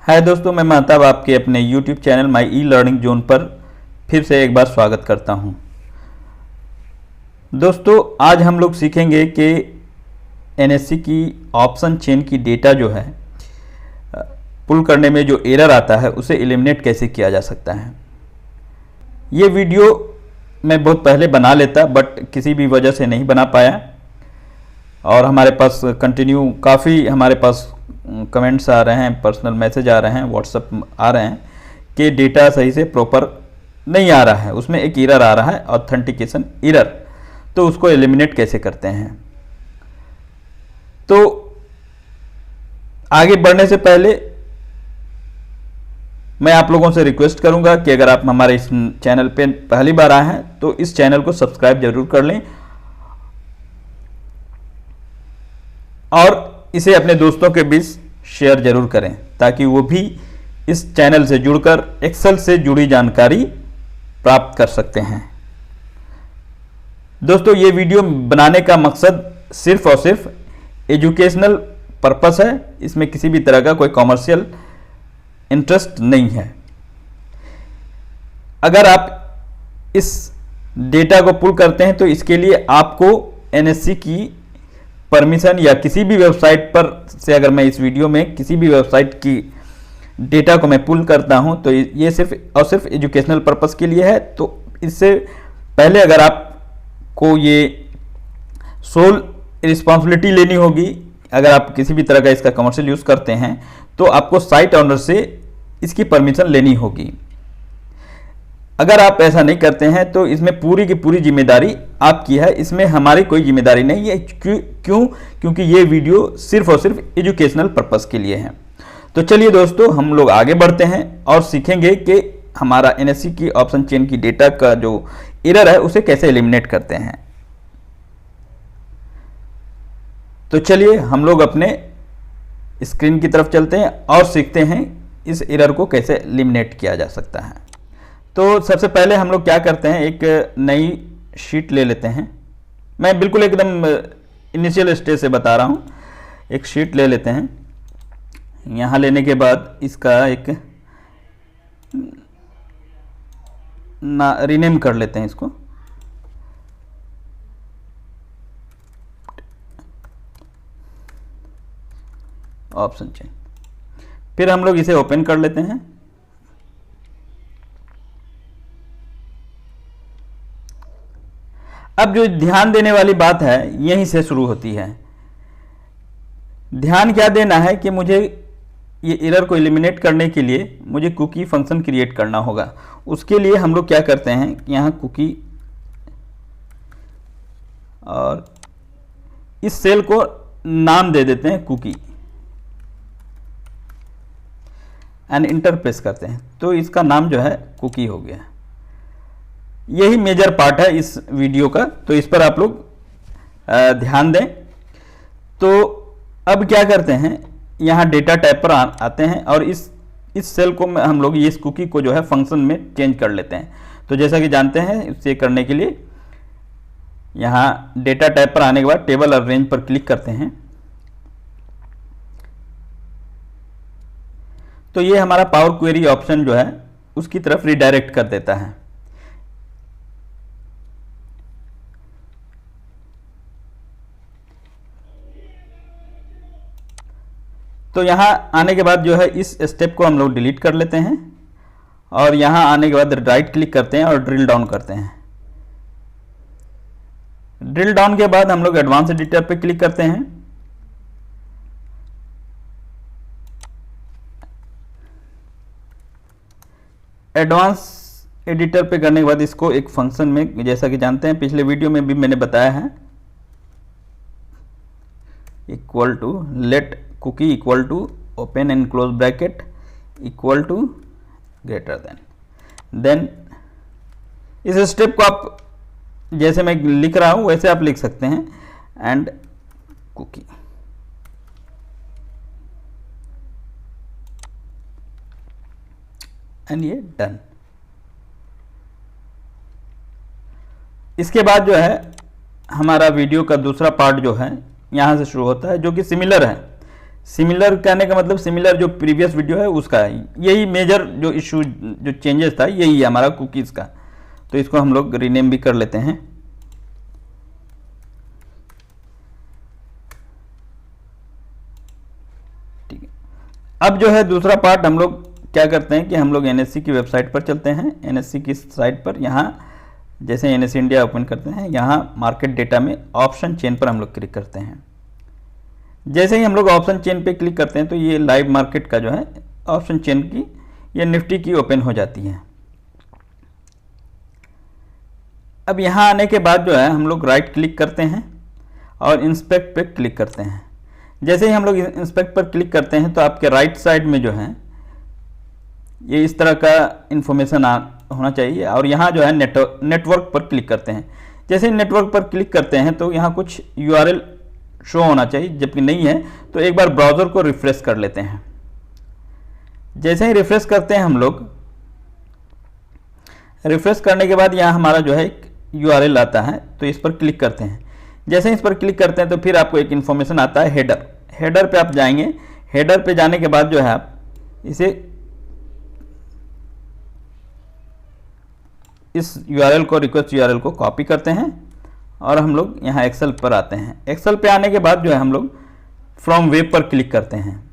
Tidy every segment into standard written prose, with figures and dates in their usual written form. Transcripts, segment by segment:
हाय दोस्तों, मैं महताब आपके अपने YouTube channel my e learning zone पर फिर से एक बार स्वागत करता हूं। दोस्तों, आज हम लोग सीखेंगे कि NSE की ऑप्शन चेन की डेटा जो है पुल करने में जो एरर आता है उसे एलिमिनेट कैसे किया जा सकता है। ये वीडियो मैं बहुत पहले बना लेता बट किसी भी वजह से नहीं बना पाया और हमारे पास कंटिन्यू काफ़ी हमारे पास कमेंट्स आ रहे हैं, पर्सनल मैसेज आ रहे हैं, व्हाट्सएप आ रहे हैं कि डेटा सही से प्रॉपर नहीं आ रहा है, उसमें एक एरर आ रहा है, ऑथेंटिकेशन एरर। तो उसको एलिमिनेट कैसे करते हैं। तो आगे बढ़ने से पहले मैं आप लोगों से रिक्वेस्ट करूंगा कि अगर आप हमारे इस चैनल पे पहली बार आए हैं तो इस चैनल को सब्सक्राइब जरूर कर लें और इसे अपने दोस्तों के बीच शेयर जरूर करें ताकि वो भी इस चैनल से जुड़कर एक्सेल से जुड़ी जानकारी प्राप्त कर सकते हैं। दोस्तों, ये वीडियो बनाने का मकसद सिर्फ और सिर्फ एजुकेशनल पर्पस है, इसमें किसी भी तरह का कोई कॉमर्शियल इंटरेस्ट नहीं है। अगर आप इस डेटा को पुल करते हैं तो इसके लिए आपको NSE की परमिशन या किसी भी वेबसाइट पर से, अगर मैं इस वीडियो में किसी भी वेबसाइट की डेटा को मैं पुल करता हूं तो ये सिर्फ और सिर्फ एजुकेशनल पर्पस के लिए है। तो इससे पहले अगर आपको ये सोल रिस्पॉन्सिबिलिटी लेनी होगी, अगर आप किसी भी तरह का इसका कमर्शियल यूज़ करते हैं तो आपको साइट ओनर से इसकी परमिशन लेनी होगी। अगर आप ऐसा नहीं करते हैं तो इसमें पूरी की पूरी जिम्मेदारी आपकी है, इसमें हमारी कोई जिम्मेदारी नहीं है। क्यों? क्योंकि ये वीडियो सिर्फ और सिर्फ एजुकेशनल पर्पस के लिए है। तो चलिए दोस्तों, हम लोग आगे बढ़ते हैं और सीखेंगे कि हमारा NSE की ऑप्शन चेन की डेटा का जो एरर है उसे कैसे एलिमिनेट करते हैं। तो चलिए हम लोग अपने स्क्रीन की तरफ चलते हैं और सीखते हैं इस एरर को कैसे एलिमिनेट किया जा सकता है। तो सबसे पहले हम लोग क्या करते हैं, एक नई शीट ले लेते हैं। मैं बिल्कुल एकदम इनिशियल स्टेज से बता रहा हूँ। एक शीट ले लेते हैं। यहाँ लेने के बाद इसका एक रीनेम कर लेते हैं इसको। Option chain. फिर हम लोग इसे ओपन कर लेते हैं। अब जो ध्यान देने वाली बात है यहीं से शुरू होती है। ध्यान क्या देना है कि मुझे ये एरर को एलिमिनेट करने के लिए मुझे कुकी फंक्शन क्रिएट करना होगा। उसके लिए हम लोग क्या करते हैं, यहाँ कुकी और इस सेल को नाम दे देते हैं कुकी एंड इंटर प्रेस करते हैं तो इसका नाम जो है कुकी हो गया। यही मेजर पार्ट है इस वीडियो का, तो इस पर आप लोग ध्यान दें। तो अब क्या करते हैं, यहाँ डेटा टाइप पर आते हैं और इस सेल को हम लोग इस कुकी को जो है फंक्शन में चेंज कर लेते हैं। तो जैसा कि जानते हैं, इसे करने के लिए यहाँ डेटा टाइप पर आने के बाद टेबल और रेंज पर क्लिक करते हैं। तो ये हमारा पावर क्वेरी ऑप्शन जो है उसकी तरफ रिडायरेक्ट कर देता है। तो यहाँ आने के बाद जो है इस स्टेप को हम लोग डिलीट कर लेते हैं और यहाँ आने के बाद राइट क्लिक करते हैं और ड्रिल डाउन करते हैं। ड्रिल डाउन के बाद हम लोग एडवांस एडिटर पे क्लिक करते हैं। एडवांस एडिटर पे करने के बाद इसको एक फंक्शन में, जैसा कि जानते हैं पिछले वीडियो में भी मैंने बताया है, equal to let cookie equal to open and close bracket equal to greater than इस स्टेप को आप जैसे मैं लिख रहा हूं वैसे आप लिख सकते हैं एंड कुकी। एंड ये डन। इसके बाद जो है हमारा वीडियो का दूसरा पार्ट जो है यहाँ से शुरू होता है, जो कि सिमिलर है। सिमिलर कहने का मतलब सिमिलर जो प्रीवियस वीडियो है उसका है, यही मेजर जो इशू जो चेंजेस था यही है हमारा कुकीज़ का। तो इसको हम लोग रीनेम भी कर लेते हैं। ठीक है, अब जो है दूसरा पार्ट हम लोग क्या करते हैं कि हम लोग एनएससी की वेबसाइट पर चलते हैं। एनएससी की साइट पर यहाँ जैसे एनएससी इंडिया ओपन करते हैं, यहाँ मार्केट डेटा में ऑप्शन चेन पर हम लोग क्लिक करते हैं। जैसे ही हम लोग ऑप्शन चेन पे क्लिक करते हैं तो ये लाइव मार्केट का जो है ऑप्शन चेन की ये निफ्टी की ओपन हो जाती है। अब यहाँ आने के बाद जो है हम लोग राइट क्लिक करते हैं और इंस्पेक्ट पे क्लिक करते हैं। जैसे ही हम लोग इंस्पेक्ट पर क्लिक करते हैं तो आपके राइट साइड में जो है ये इस तरह का इंफॉर्मेशन होना चाहिए और यहाँ जो है नेटवर्क पर क्लिक करते हैं। जैसे ही नेटवर्क पर क्लिक करते हैं तो यहाँ कुछ URL शो होना चाहिए, जबकि नहीं है तो एक बार ब्राउज़र को रिफ्रेश कर लेते हैं। जैसे ही रिफ्रेश करते हैं हम लोग, रिफ्रेश करने के बाद यहाँ हमारा जो है एक URL आता है तो इस पर क्लिक करते हैं। जैसे इस पर क्लिक करते हैं तो फिर आपको एक इन्फॉर्मेशन आता है हेडर पे आप जाएंगे। हेडर पे जाने के बाद जो है आप इसे इस URL को रिक्वेस्ट URL को कॉपी करते हैं और हम लोग यहाँ एक्सेल पर आते हैं। एक्सेल पे आने के बाद जो है हम लोग फ्रॉम वेब पर क्लिक करते हैं।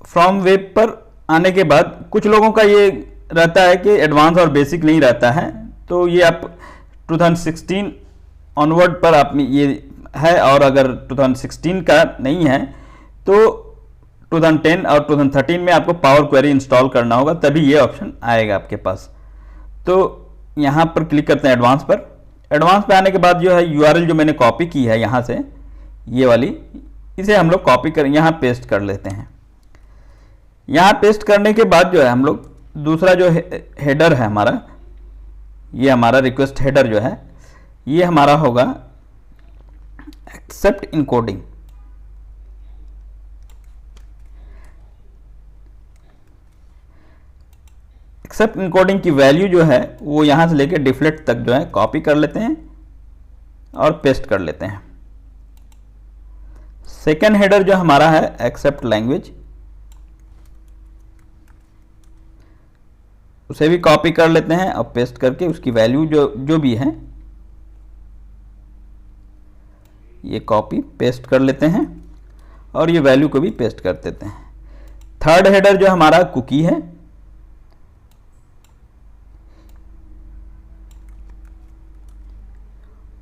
फ्रॉम वेब पर आने के बाद कुछ लोगों का ये रहता है कि एडवांस और बेसिक नहीं रहता है, तो ये आप 2016 ऑनवर्ड पर आप ये है, और अगर 2016 का नहीं है तो 2010 और 2013 में आपको पावर क्वेरी इंस्टॉल करना होगा, तभी ये ऑप्शन आएगा आपके पास। तो यहाँ पर क्लिक करते हैं एडवांस पर। एडवांस पे आने के बाद जो है URL जो मैंने कॉपी की है यहाँ से, ये वाली, इसे हम लोग कॉपी कर यहाँ पेस्ट कर लेते हैं। यहाँ पेस्ट करने के बाद जो है हम लोग दूसरा जो हेडर है हमारा, ये हमारा रिक्वेस्ट हेडर जो है ये हमारा होगा एक्सेप्ट इनकोडिंग। एक्सेप्ट इनकोडिंग की वैल्यू जो है वो यहाँ से लेकर डिफॉल्ट तक जो है कॉपी कर लेते हैं और पेस्ट कर लेते हैं। सेकेंड हेडर जो हमारा है एक्सेप्ट लैंग्वेज, उसे भी कॉपी कर लेते हैं और पेस्ट करके उसकी वैल्यू जो भी है ये कॉपी पेस्ट कर लेते हैं और ये वैल्यू को भी पेस्ट कर देते हैं। थर्ड हेडर जो हमारा कुकी है,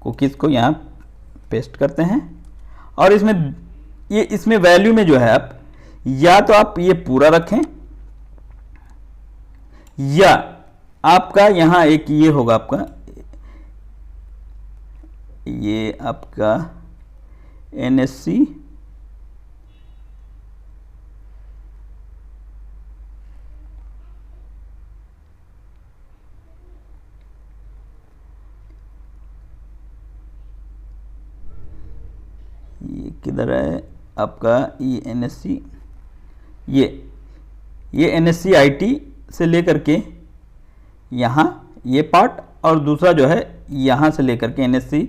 कुकीज़ को यहाँ पेस्ट करते हैं और इसमें वैल्यू में जो है आप या तो आप ये पूरा रखें या आपका यहाँ एक ये होगा आपका, ये आपका NSC ये किधर है आपका, ये NSC ये NSC IT से लेकर के यहाँ ये पार्ट, और दूसरा जो है यहाँ से लेकर के NSC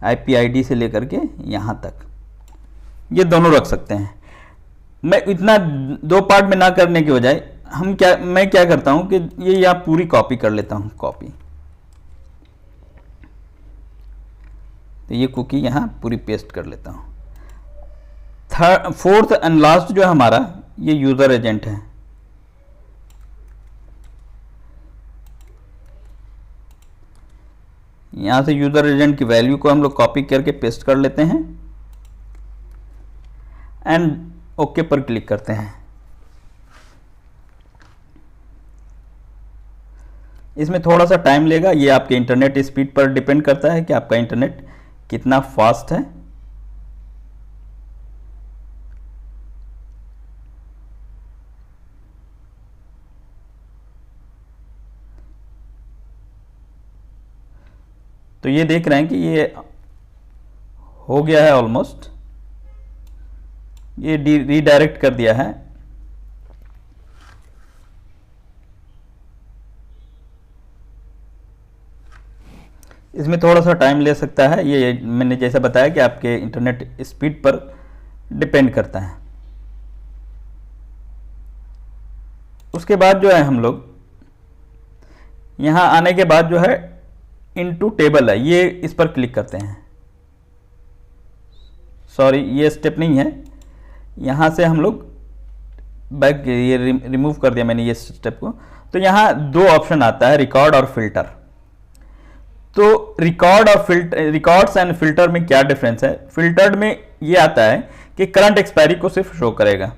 IPID से लेकर के यहाँ तक, ये दोनों रख सकते हैं। मैं इतना दो पार्ट में ना करने के बजाय मैं क्या करता हूँ कि ये यहाँ पूरी कॉपी कर लेता हूँ, कॉपी, तो ये कुकी यहाँ पूरी पेस्ट कर लेता हूँ। फोर्थ एंड लास्ट जो है हमारा ये यूज़र एजेंट है। यहाँ से यूज़र एजेंट की वैल्यू को हम लोग कॉपी करके पेस्ट कर लेते हैं एंड ओके पर क्लिक करते हैं। इसमें थोड़ा सा टाइम लेगा, ये आपके इंटरनेट स्पीड पर डिपेंड करता है कि आपका इंटरनेट कितना फास्ट है। तो ये देख रहे हैं कि ये हो गया है ऑलमोस्ट, ये रीडायरेक्ट कर दिया है। इसमें थोड़ा सा टाइम ले सकता है, ये मैंने जैसा बताया कि आपके इंटरनेट स्पीड पर डिपेंड करता है। उसके बाद जो है हम लोग यहाँ आने के बाद जो है इनटू टेबल है, ये इस पर क्लिक करते हैं। सॉरी, ये स्टेप नहीं है, यहाँ से हम लोग बैक, ये रिमूव कर दिया मैंने ये स्टेप को। तो यहाँ दो ऑप्शन आता है, रिकॉर्ड और फिल्टर। तो रिकॉर्ड और फिल्टर, रिकॉर्ड्स एंड फिल्टर में क्या डिफरेंस है? फिल्टर्ड में ये आता है कि करंट एक्सपायरी को सिर्फ शो करेगा,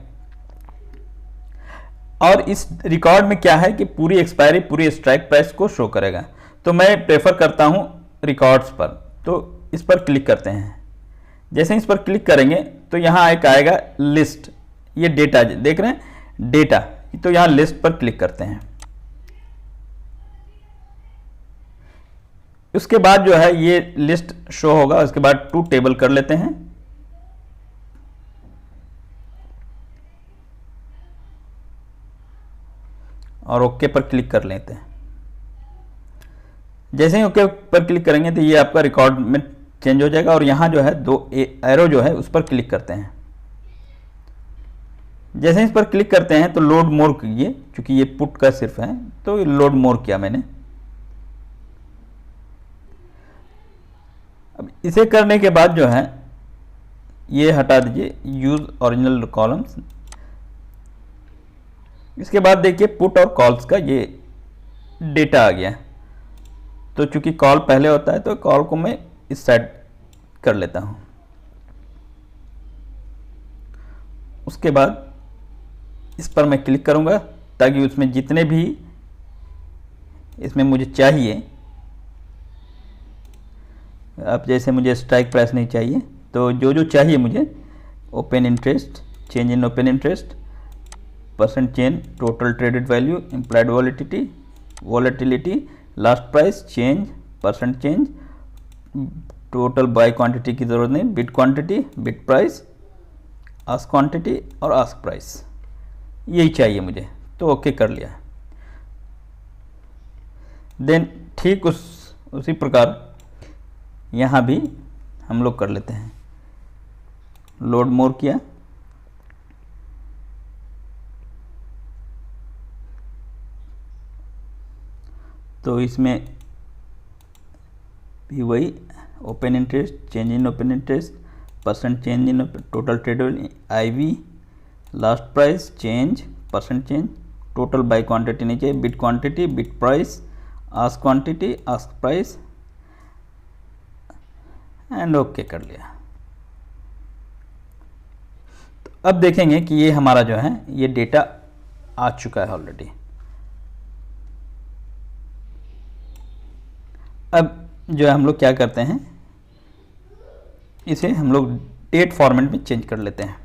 और इस रिकॉर्ड में क्या है कि पूरी एक्सपायरी, पूरी स्ट्राइक प्राइस को शो करेगा। तो मैं प्रेफर करता हूं रिकॉर्ड्स पर, तो इस पर क्लिक करते हैं। जैसे इस पर क्लिक करेंगे तो यहां एक आएगा लिस्ट, ये डेटा देख रहे हैं, डेटा, तो यहां लिस्ट पर क्लिक करते हैं। उसके बाद जो है ये लिस्ट शो होगा, उसके बाद टू टेबल कर लेते हैं। और ओके पर क्लिक कर लेते हैं। जैसे ही ओके पर क्लिक करेंगे तो ये आपका रिकॉर्ड में चेंज हो जाएगा, और यहां जो है दो एरो जो है उस पर क्लिक करते हैं। जैसे इस पर क्लिक करते हैं तो लोड मोर कीजिए, क्योंकि ये पुट का सिर्फ है, तो लोड मोर किया मैंने। अब इसे करने के बाद जो है ये हटा दीजिए, यूज ओरिजिनल कॉलम्स। इसके बाद देखिए पुट और कॉल्स का ये डेटा आ गया। तो चूंकि कॉल पहले होता है तो कॉल को मैं इस साइड कर लेता हूं। उसके बाद इस पर मैं क्लिक करूंगा ताकि उसमें जितने भी इसमें मुझे चाहिए, अब जैसे मुझे स्ट्राइक प्राइस नहीं चाहिए, तो जो जो चाहिए मुझे, open interest, change in open interest, percent change, total traded value, implied volatility, last price, change, percent change, total buy quantity की ज़रूरत नहीं, bit quantity, bid price, ask quantity और आस्क प्राइस, यही चाहिए मुझे। तो ओके कर लिया। देन ठीक उसी प्रकार यहाँ भी हम लोग कर लेते हैं। लोड मोर किया, तो इसमें भी वही open interest, change in open interest, percent change in total tradable, IV, last price, change, percent change, total buy quantity नहीं चाहिए, bid quantity, bid price, ask quantity, ask price, and okay कर लिया। तो अब देखेंगे कि ये हमारा जो है ये डेटा आ चुका है ऑलरेडी। अब जो है हम लोग क्या करते हैं, इसे हम लोग डेट फॉर्मेट में चेंज कर लेते हैं।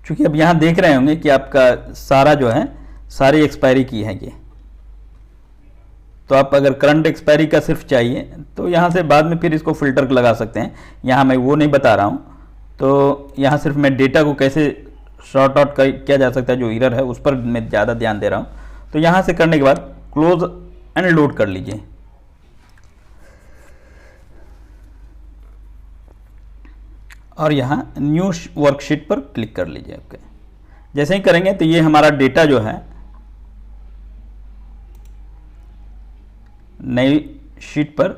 क्योंकि अब यहां देख रहे होंगे कि आपका सारा जो है सारी एक्सपायरी की है ये, तो आप अगर करंट एक्सपायरी का सिर्फ चाहिए तो यहाँ से बाद में फिर इसको फिल्टर लगा सकते हैं। यहाँ मैं वो नहीं बता रहा हूँ। तो यहाँ सिर्फ मैं डेटा को कैसे शॉर्ट आउट किया जा सकता है, जो एरर है उस पर मैं ज़्यादा ध्यान दे रहा हूँ। तो यहाँ से करने के बाद क्लोज एंड लोड कर लीजिए। और यहाँ न्यू वर्कशीट पर क्लिक कर लीजिए। ओके, जैसे ही करेंगे तो ये हमारा डेटा जो है नई शीट पर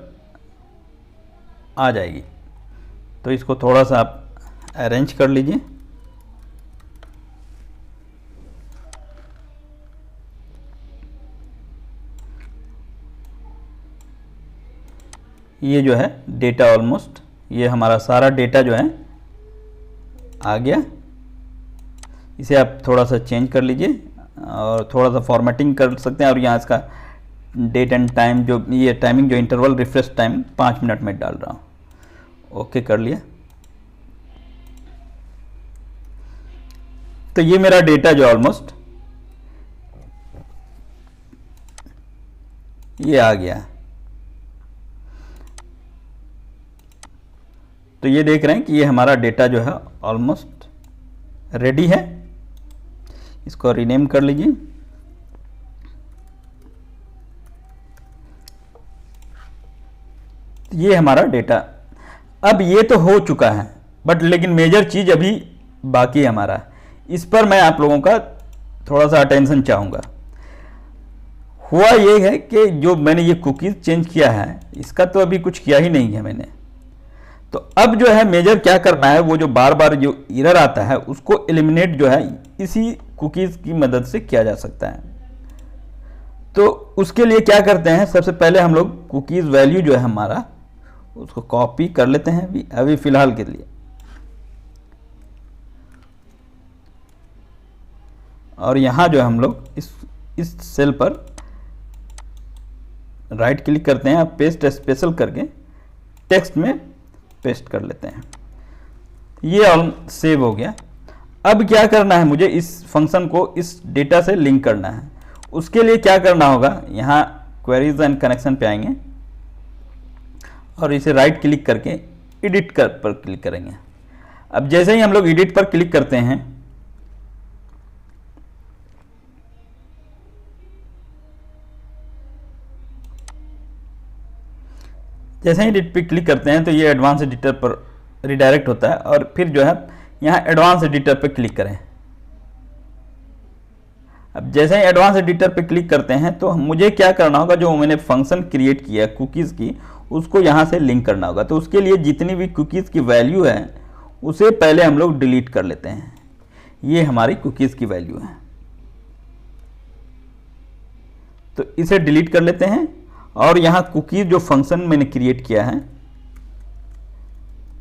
आ जाएगी। तो इसको थोड़ा सा आप अरेंज कर लीजिए। ये जो है डेटा ऑलमोस्ट, ये हमारा सारा डेटा जो है आ गया। इसे आप थोड़ा सा चेंज कर लीजिए और थोड़ा सा फॉर्मेटिंग कर सकते हैं। और यहाँ इसका डेट एंड टाइम, जो ये टाइमिंग जो इंटरवल रिफ्रेश टाइम 5 मिनट में डाल रहा हूँ। ओके कर लिया। तो ये मेरा डेटा जो ऑलमोस्ट ये आ गया। तो ये देख रहे हैं कि ये हमारा डेटा जो है ऑलमोस्ट रेडी है। इसको रीनेम कर लीजिए। ये हमारा डेटा। अब ये तो हो चुका है, बट लेकिन मेजर चीज़ अभी बाकी है हमारा। इस पर मैं आप लोगों का थोड़ा सा अटेंशन चाहूँगा। हुआ ये है कि जो मैंने ये कुकीज़ चेंज किया है, इसका तो अभी कुछ किया ही नहीं है मैंने। तो अब जो है मेजर क्या करना है, वो जो बार बार जो एरर आता है उसको एलिमिनेट जो है इसी कुकीज़ की मदद से किया जा सकता है। तो उसके लिए क्या करते हैं, सबसे पहले हम लोग कुकीज़ वैल्यू जो है हमारा उसको कॉपी कर लेते हैं अभी फ़िलहाल के लिए। और यहाँ जो है हम लोग इस सेल पर राइट क्लिक करते हैं, पेस्ट स्पेशल करके टेक्स्ट में पेस्ट कर लेते हैं। ये ऑल सेव हो गया। अब क्या करना है, मुझे इस फंक्शन को इस डेटा से लिंक करना है। उसके लिए क्या करना होगा, यहाँ क्वेरीज एंड कनेक्शन पे आएंगे और इसे राइट क्लिक करके एडिट पर क्लिक करेंगे। अब जैसे ही हम लोग एडिट पर क्लिक करते हैं, जैसे ही एडिट पे क्लिक करते हैं तो ये एडवांस एडिटर पर रिडायरेक्ट होता है और फिर जो है यहाँ एडवांस एडिटर पे क्लिक करें। अब जैसे ही एडवांस एडिटर पे क्लिक करते हैं तो मुझे क्या करना होगा, जो मैंने फंक्शन क्रिएट किया कुकीज़ की, उसको यहाँ से लिंक करना होगा। तो उसके लिए जितनी भी कुकीज़ की वैल्यू है उसे पहले हम लोग डिलीट कर लेते हैं। ये हमारी कुकीज़ की वैल्यू है, तो इसे डिलीट कर लेते हैं। और यहाँ कुकीज़ जो फंक्शन मैंने क्रिएट किया है,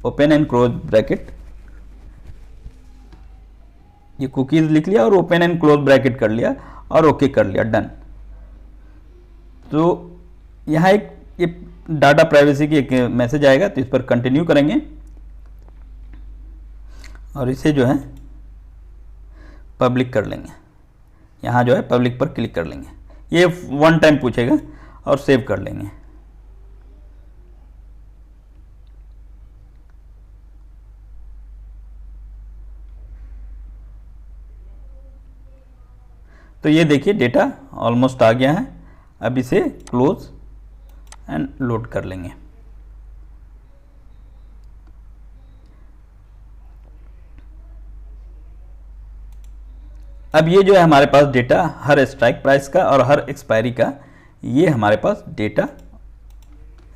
ओपन एंड क्लोज ब्रैकेट, ये कुकीज़ लिख लिया और ओपन एंड क्लोज ब्रैकेट कर लिया और ओके कर लिया, डन। तो यहाँ ये डाटा प्राइवेसी की एक मैसेज आएगा, तो इस पर कंटिन्यू करेंगे और इसे जो है पब्लिक कर लेंगे। यहाँ जो है पब्लिक पर क्लिक कर लेंगे, ये वन टाइम पूछेगा और सेव कर लेंगे। तो ये देखिए डेटा ऑलमोस्ट आ गया है। अब इसे क्लोज एंड लोड कर लेंगे। अब ये जो है हमारे पास डेटा हर स्ट्राइक प्राइस का और हर एक्सपायरी का, ये हमारे पास डेटा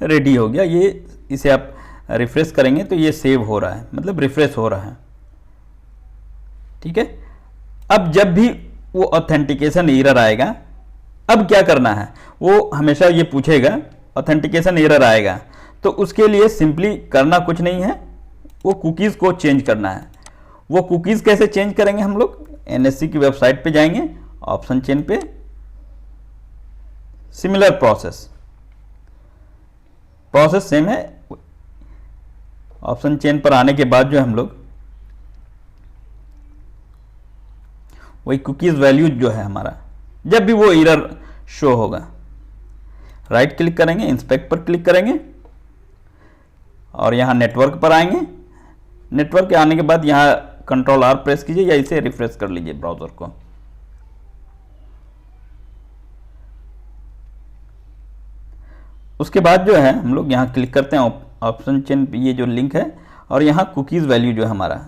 रेडी हो गया। ये इसे आप रिफ्रेश करेंगे तो ये सेव हो रहा है, मतलब रिफ्रेश हो रहा है। ठीक है। अब जब भी वो ऑथेंटिकेशन एरर आएगा, अब क्या करना है, वो हमेशा ये पूछेगा ऑथेंटिकेशन एरर आएगा, तो उसके लिए सिंपली करना कुछ नहीं है, वो कुकीज़ को चेंज करना है। वो कुकीज़ कैसे चेंज करेंगे, हम लोग एनएससी की वेबसाइट पे जाएंगे, ऑप्शन चेन पे, सिमिलर प्रोसेस सेम है। ऑप्शन चेन पर आने के बाद जो हम लोग वही कुकीज़ वैल्यू जो है हमारा, जब भी वो एरर शो होगा, राइट क्लिक करेंगे, इंस्पेक्ट पर क्लिक करेंगे और यहाँ नेटवर्क पर आएंगे। नेटवर्क के आने के बाद यहाँ कंट्रोल आर प्रेस कीजिए या इसे रिफ्रेश कर लीजिए ब्राउज़र को। उसके बाद जो है हम लोग यहाँ क्लिक करते हैं ऑप्शन चेन, ये जो लिंक है, और यहाँ कुकीज़ वैल्यू जो है हमारा,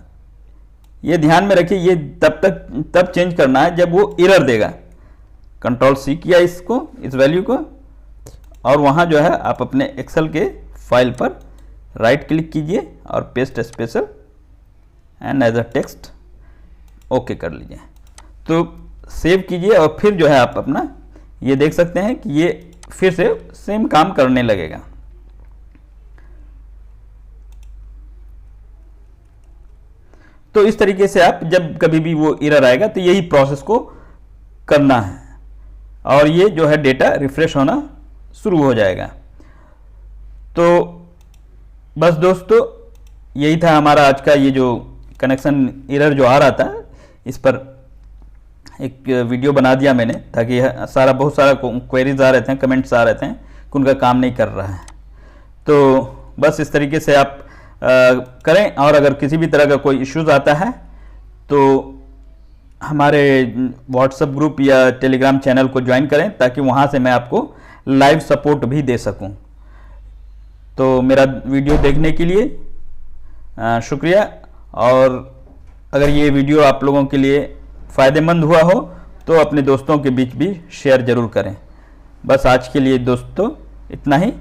ये ध्यान में रखिए, ये तब चेंज करना है जब वो एरर देगा। कंट्रोल सी किया इसको, इस वैल्यू को, और वहाँ जो है आप अपने एक्सेल के फाइल पर राइट क्लिक कीजिए और paste special and as a text okay कर लीजिए। तो सेव कीजिए और फिर जो है आप अपना ये देख सकते हैं कि ये फिर से सेम काम करने लगेगा। तो इस तरीके से आप जब कभी भी वो एरर आएगा तो यही प्रोसेस को करना है और ये जो है डेटा रिफ्रेश होना शुरू हो जाएगा। तो बस दोस्तों, यही था हमारा आज का ये जो कनेक्शन एरर जो आ रहा था, इस पर एक वीडियो बना दिया मैंने, ताकि बहुत सारा क्वेरीज आ रहे थे, कमेंट्स आ रहे थे कि उनका काम नहीं कर रहा है। तो बस इस तरीके से आप करें, और अगर किसी भी तरह का कोई इश्यूज़ आता है तो हमारे व्हाट्सएप ग्रुप या टेलीग्राम चैनल को ज्वाइन करें, ताकि वहाँ से मैं आपको लाइव सपोर्ट भी दे सकूं। तो मेरा वीडियो देखने के लिए शुक्रिया। और अगर ये वीडियो आप लोगों के लिए फ़ायदेमंद हुआ हो तो अपने दोस्तों के बीच भी शेयर ज़रूर करें। बस आज के लिए दोस्तों इतना ही।